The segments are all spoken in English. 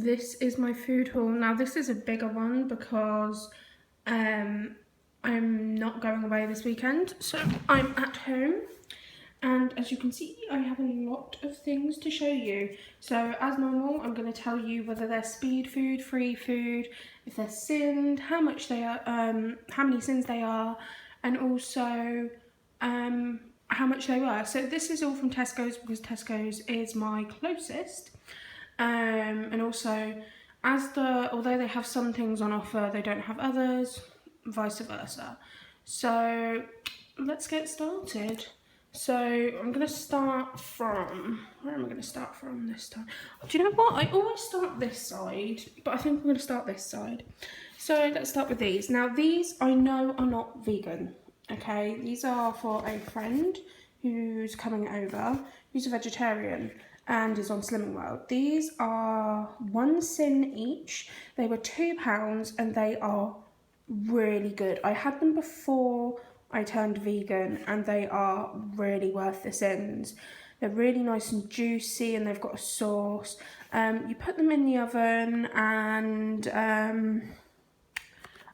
This is my food haul. Now this is a bigger one because I'm not going away this weekend, so I'm at home, and as you can see I have a lot of things to show you. So as normal, I'm going to tell you whether they're speed food, free food, if they're sinned, how much they are, how many sins they are, and also how much they were. So this is all from Tesco's because Tesco's is my closest. And also, although they have some things on offer, they don't have others, vice versa. So let's get started. So I'm going to start from, where am I going to start from this time? Do you know what? I always start this side, but I think I'm going to start this side. So let's start with these. Now these I know are not vegan, okay? These are for a friend who's coming over, who's a vegetarian and is on Slimming World. These are 1 sin each. They were £2 and they are really good. I had them before I turned vegan and they are really worth the sins. They're really nice and juicy and they've got a sauce. You put them in the oven and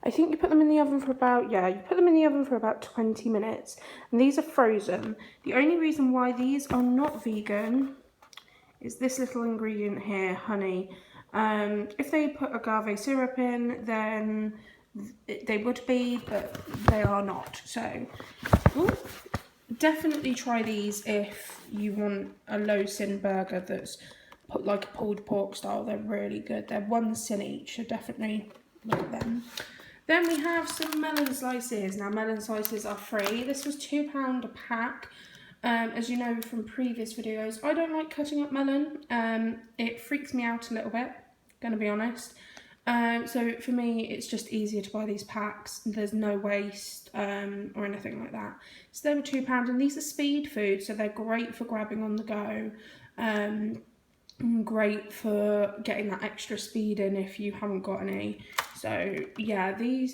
I think you put them in the oven for about, you put them in the oven for about 20 minutes. And these are frozen. The only reason why these are not vegan is this little ingredient here, honey. If they put agave syrup in, then they would be, but they are not. So, definitely try these if you want a low sin burger that's like a pulled pork style. They're really good. They're 1 sin each, so definitely look at them. Then we have some melon slices. Now melon slices are free. This was £2 a pack. As you know from previous videos, I don't like cutting up melon. It freaks me out a little bit, gonna be honest. So for me, it's just easier to buy these packs. There's no waste or anything like that. So they were £2, and these are speed food, so they're great for grabbing on the go. Great for getting that extra speed in if you haven't got any. So yeah, they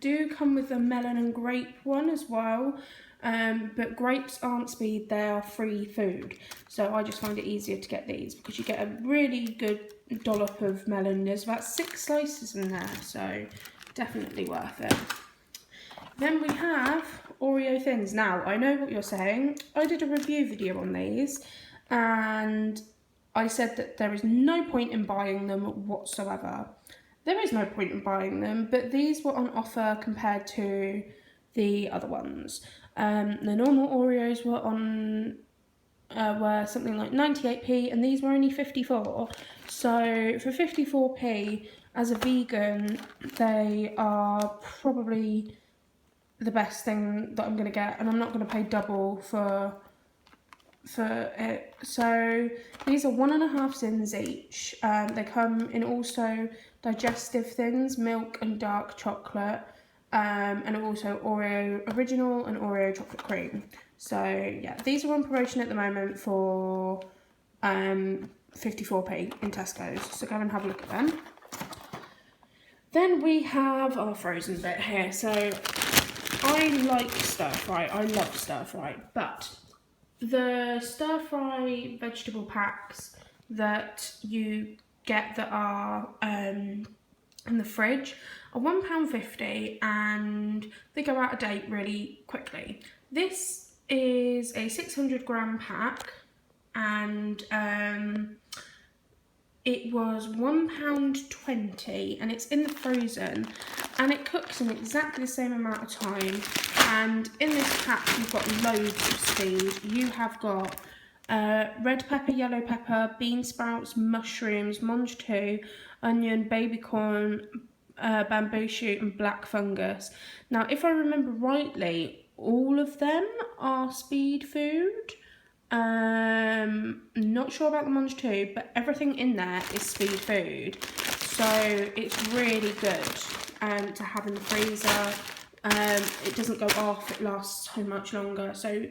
do come with a melon and grape one as well. But grapes aren't speed, they are free food. So I just find it easier to get these because you get a really good dollop of melon. There's about 6 slices in there, so definitely worth it. Then we have Oreo thins. Now, I know what you're saying. I did a review video on these and I said that there is no point in buying them whatsoever. There is no point in buying them, but these were on offer compared to the other ones. The normal Oreos were something like 98p and these were only 54. So for 54p, as a vegan, they are probably the best thing that I'm going to get, and I'm not going to pay double for it. So these are 1.5 sins each. They come in also digestive thins, milk and dark chocolate. And also Oreo original and Oreo chocolate cream. So yeah, these are on promotion at the moment for 54p in Tesco's. So go and have a look at them. Then we have our frozen bit here. So I like stir fry. I love stir fry, but the stir fry vegetable packs that you get that are in the fridge are £1.50 and they go out of date really quickly. This is a 600g pack and it was £1.20 and it's in the frozen and it cooks in exactly the same amount of time. And in this pack you've got loads of speed. You have got red pepper, yellow pepper, bean sprouts, mushrooms, mange tout, onion, baby corn, bamboo shoot and black fungus. Now if I remember rightly, all of them are speed food. Not sure about the mange tout, but everything in there is speed food. So it's really good to have in the freezer. It doesn't go off, it lasts so much longer. So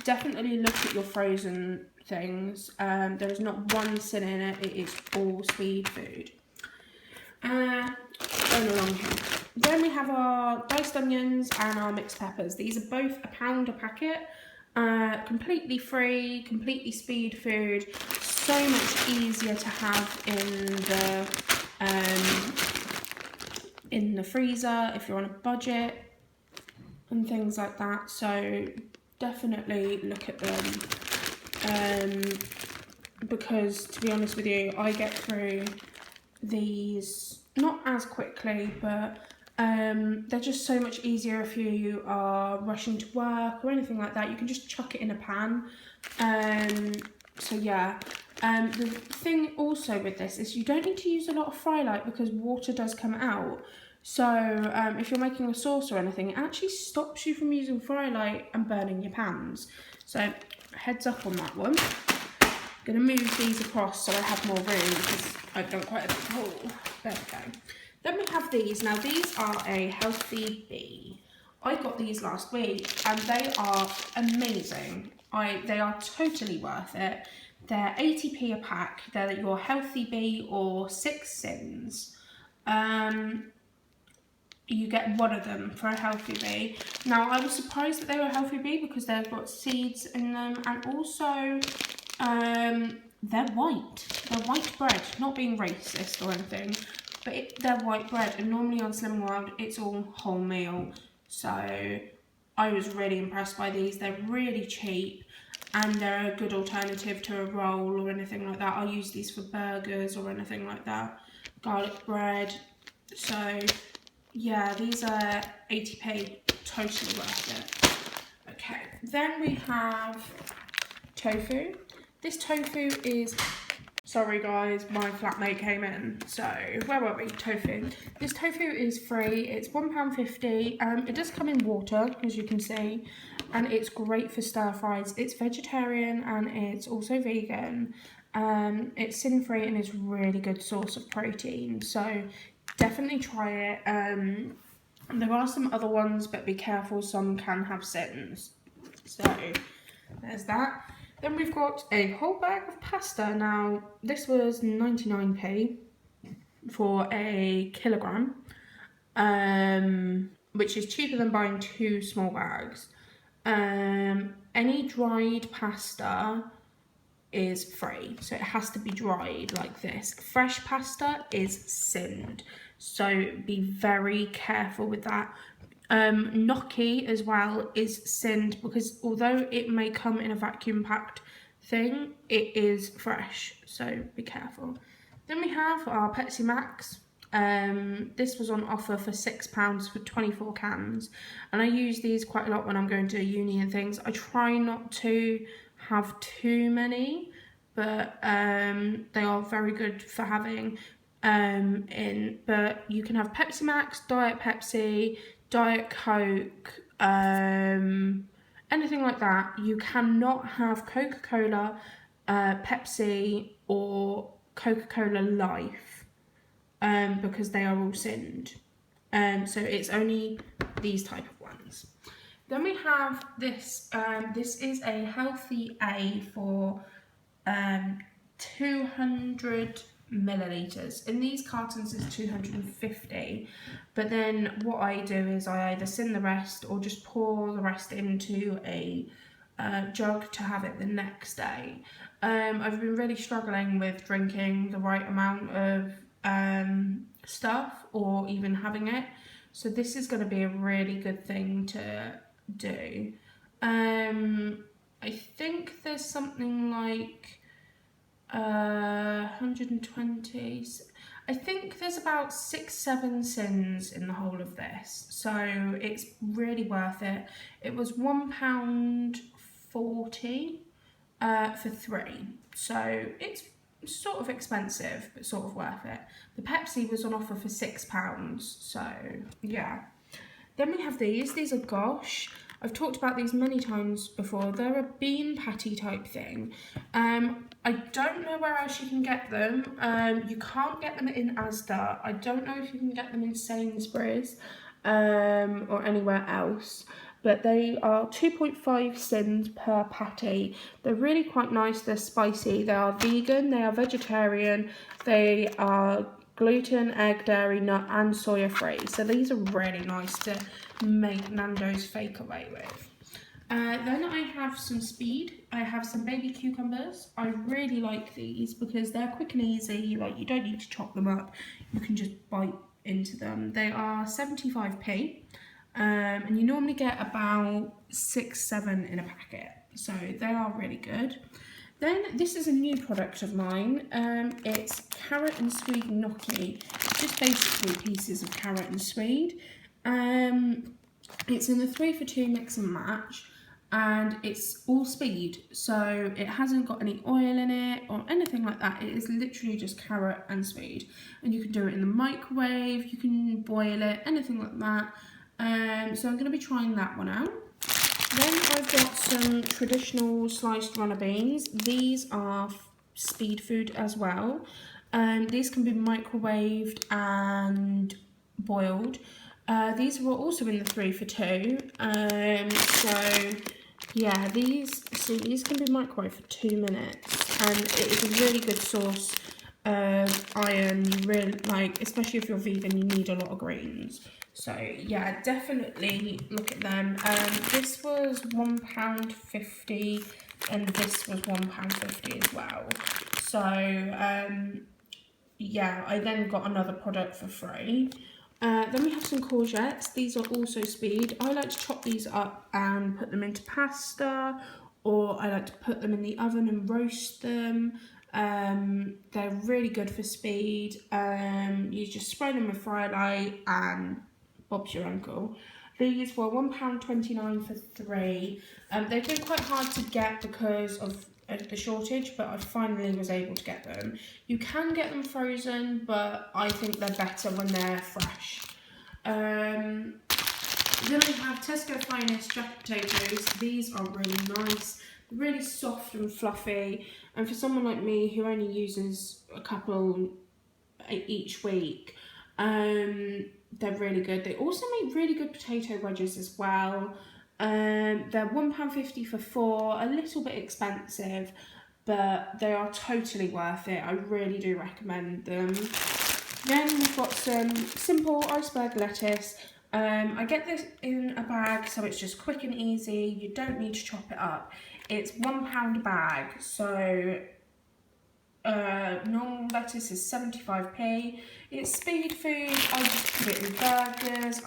definitely look at your frozen things. There is not 1 sin in it, it is all speed food. Going along here. Then we have our diced onions and our mixed peppers. These are both £1 a packet. Completely free, completely speed food. so much easier to have in the freezer if you're on a budget and things like that. So definitely look at them, because to be honest with you, I get through these not as quickly, but they're just so much easier if you are rushing to work or anything like that. You can just chuck it in a pan. So yeah, the thing also with this is you don't need to use a lot of fry light because water does come out. So if you're making a sauce or anything, it actually stops you from using fry light and burning your pans. So heads up on that one. I'm going to move these across so I have more room because I've done quite a big haul. There we go. Then we have these. Now these are a healthy bee. I got these last week and they are amazing. They are totally worth it. They're 80p a pack. They're your healthy bee or 6 sins. You get one of them for a healthy bee. Now I was surprised that they were healthy bee because they've got seeds in them, and also they're white. They're white bread, not being racist or anything, but they're white bread, and normally on Slim World it's all wholemeal. So I was really impressed by these. They're really cheap and they're a good alternative to a roll or anything like that. I'll use these for burgers or anything like that. Garlic bread. So yeah, these are 80p, totally worth it. Okay, then we have tofu. This tofu is, sorry guys, my flatmate came in, so where were we? Tofu. This tofu is free, it's £1.50, it does come in water, as you can see, and it's great for stir fries. It's vegetarian and it's also vegan. It's sin-free and it's a really good source of protein, so definitely try it. There are some other ones, but be careful, some can have sins. So there's that. Then we've got a whole bag of pasta. Now this was 99p for a kilogram, which is cheaper than buying 2 small bags. Any dried pasta is free, so it has to be dried like this. Fresh pasta is sinned, so be very careful with that. Gnocchi as well is sinned because although it may come in a vacuum packed thing, it is fresh, so be careful. Then we have our Pepsi Max. This was on offer for £6 for 24 cans, and I use these quite a lot when I'm going to uni and things. I try not to have too many, but they are very good for having but you can have Pepsi Max, Diet Pepsi, Diet Coke, anything like that. You cannot have Coca-Cola, Pepsi or Coca-Cola Life because they are all sinned. So it's only these type of ones. Then we have this. This is a healthy A for 200 millilitres. In these cartons it's 250, but then what I do is I either sin the rest or just pour the rest into a jug to have it the next day. I've been really struggling with drinking the right amount of stuff or even having it, so this is going to be a really good thing to do. I think there's something like 120. I think there's about 6-7 sins in the whole of this, so it's really worth it. It was £1.40 for 3, so it's sort of expensive but sort of worth it. The Pepsi was on offer for £6, so yeah. Then we have these are Gosh. I've talked about these many times before. They're a bean patty type thing. I don't know where else you can get them. You can't get them in Asda. I don't know if you can get them in Sainsbury's or anywhere else. But they are 2.5 sins per patty. They're really quite nice. They're spicy. They are vegan. They are vegetarian. They are gluten, egg, dairy, nut and soya free. So these are really nice to make Nando's fake away with. Then I have some speed. I have some baby cucumbers. I really like these because they're quick and easy. Like, you don't need to chop them up. You can just bite into them. They are 75p. And you normally get about 6-7 in a packet. So they are really good. Then this is a new product of mine. It's carrot and swede gnocchi. Just basically pieces of carrot and swede. It's in the 3 for 2 mix and match, and it's all speed, so it hasn't got any oil in it or anything like that. It is literally just carrot and swede, and you can do it in the microwave, you can boil it, anything like that. So I'm going to be trying that one out. Then I've got some traditional sliced runner beans. These are speed food as well. These can be microwaved and boiled. These were also in the 3 for 2. So yeah, these can be microwaved for 2 minutes, and it is a really good source of iron. You really like, especially if you're vegan, you need a lot of greens. So yeah, definitely look at them. This was £1.50 and this was £1.50 as well. So yeah, I then got another product for free. Then we have some courgettes. These are also speed. I like to chop these up and put them into pasta, or I like to put them in the oven and roast them. They're really good for speed. You just spray them with fry light and Bob's your uncle. These were £1.29 for 3. They've been quite hard to get because of the shortage, but I finally was able to get them. You can get them frozen, but I think they're better when they're fresh. Then I have Tesco Finest jacket potatoes. These are really nice, really soft and fluffy, and for someone like me who only uses a couple each week, they're really good. They also make really good potato wedges as well. They're £1.50 for 4, a little bit expensive, but they are totally worth it. I really do recommend them. Then we've got some simple iceberg lettuce. I get this in a bag, so it's just quick and easy. You don't need to chop it up. It's £1 a bag, so normal lettuce is 75p. It's speed food. I just put it in burgers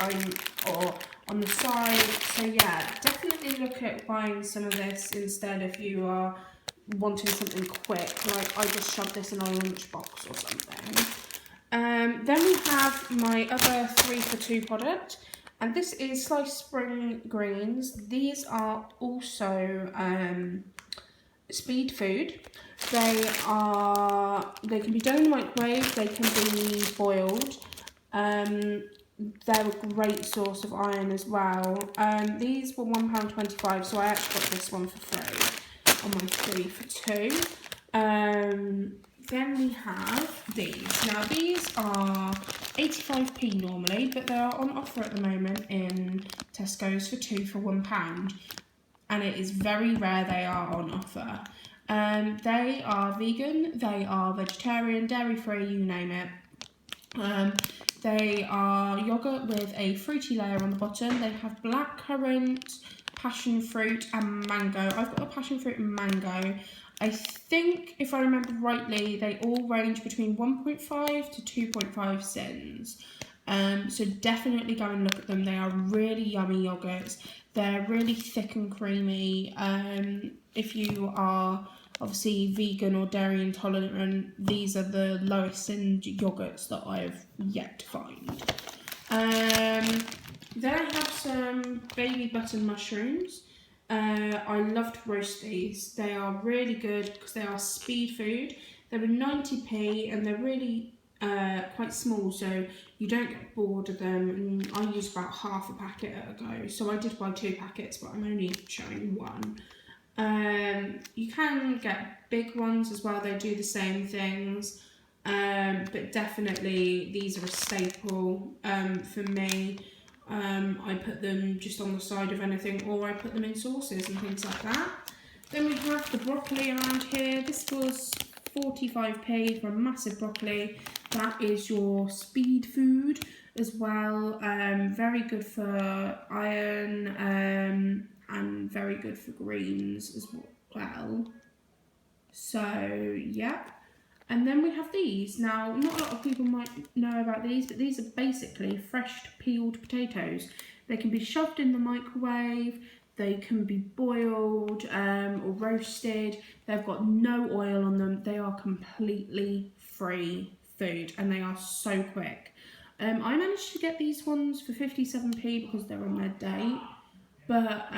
or on the side. So yeah, definitely look at buying some of this instead if you are wanting something quick. Like, I just shoved this in a lunchbox or something. Then we have my other 3 for 2 product, and this is sliced spring greens. These are also speed food. They can be done in the microwave, they can be boiled. They're a great source of iron as well. These were £1.25, so I actually got this one for free on my 3 for 2. Then we have these. Now these are 85p normally, but they are on offer at the moment in Tesco's for 2 for £1. And it is very rare they are on offer. They are vegan, they are vegetarian, dairy-free, you name it. They are yogurt with a fruity layer on the bottom. They have blackcurrant, passion fruit and mango. I've got a passion fruit and mango. I think, if I remember rightly, they all range between 1.5 to 2.5 cents. So definitely go and look at them. They are really yummy yogurts. They're really thick and creamy. If you are obviously vegan or dairy intolerant, these are the lowest end yogurts that I've yet to find. Then I have some baby button mushrooms. I love to roast these. They are really good because they are speed food. They're 90p and they're really quite small, so you don't get bored of them, and I use about half a packet at a go. So I did buy 2 packets, but I'm only showing 1. You can get big ones as well, they do the same things, but definitely these are a staple for me. I put them just on the side of anything, or I put them in sauces and things like that. Then we have the broccoli around here. This was 45p for a massive broccoli. That is your speed food as well. Very good for iron. and very good for greens as well. So yeah. And then we have these. Now, not a lot of people might know about these, but these are basically fresh peeled potatoes. They can be shoved in the microwave, they can be boiled or roasted. They've got no oil on them. They are completely free food and they are so quick. I managed to get these ones for 57p because they're on their date, but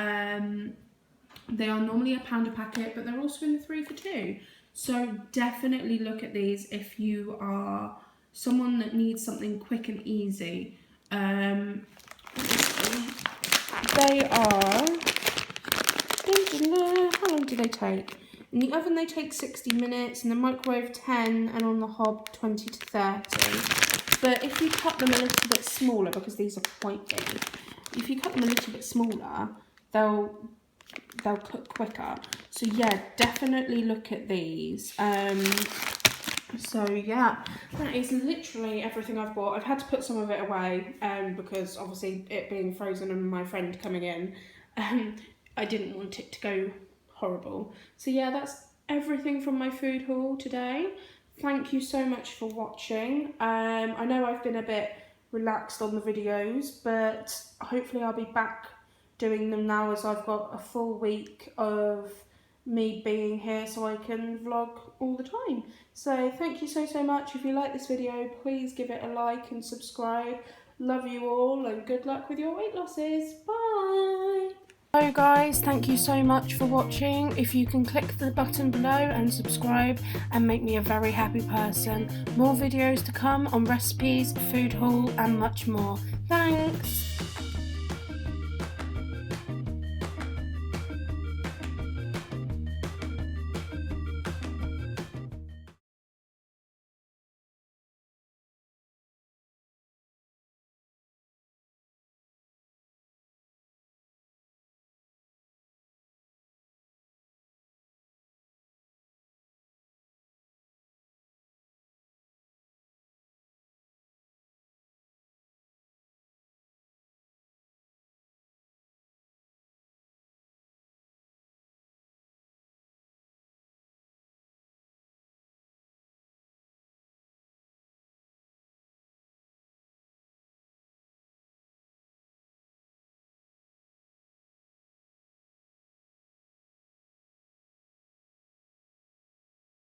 they are normally £1 a packet, but they're also in the 3 for 2. So definitely look at these if you are someone that needs something quick and easy. They are, how long do they take? In the oven they take 60 minutes, in the microwave 10, and on the hob 20 to 30. But if you cut them a little bit smaller, because these are quite big, if you cut them a little bit smaller, they'll cook quicker. So yeah, definitely look at these. So yeah, that is literally everything I've bought. I've had to put some of it away because obviously it being frozen and my friend coming in, I didn't want it to go horrible. So yeah, that's everything from my food haul today. Thank you so much for watching. I know I've been a bit relaxed on the videos, but hopefully I'll be back doing them now as I've got a full week of me being here so I can vlog all the time. So thank you so much. If you like this video, please give it a like and subscribe. Love you all and good luck with your weight losses. Bye! Hello guys, thank you so much for watching. If you can click the button below and subscribe and make me a very happy person. More videos to come on recipes, food haul and much more. Thanks!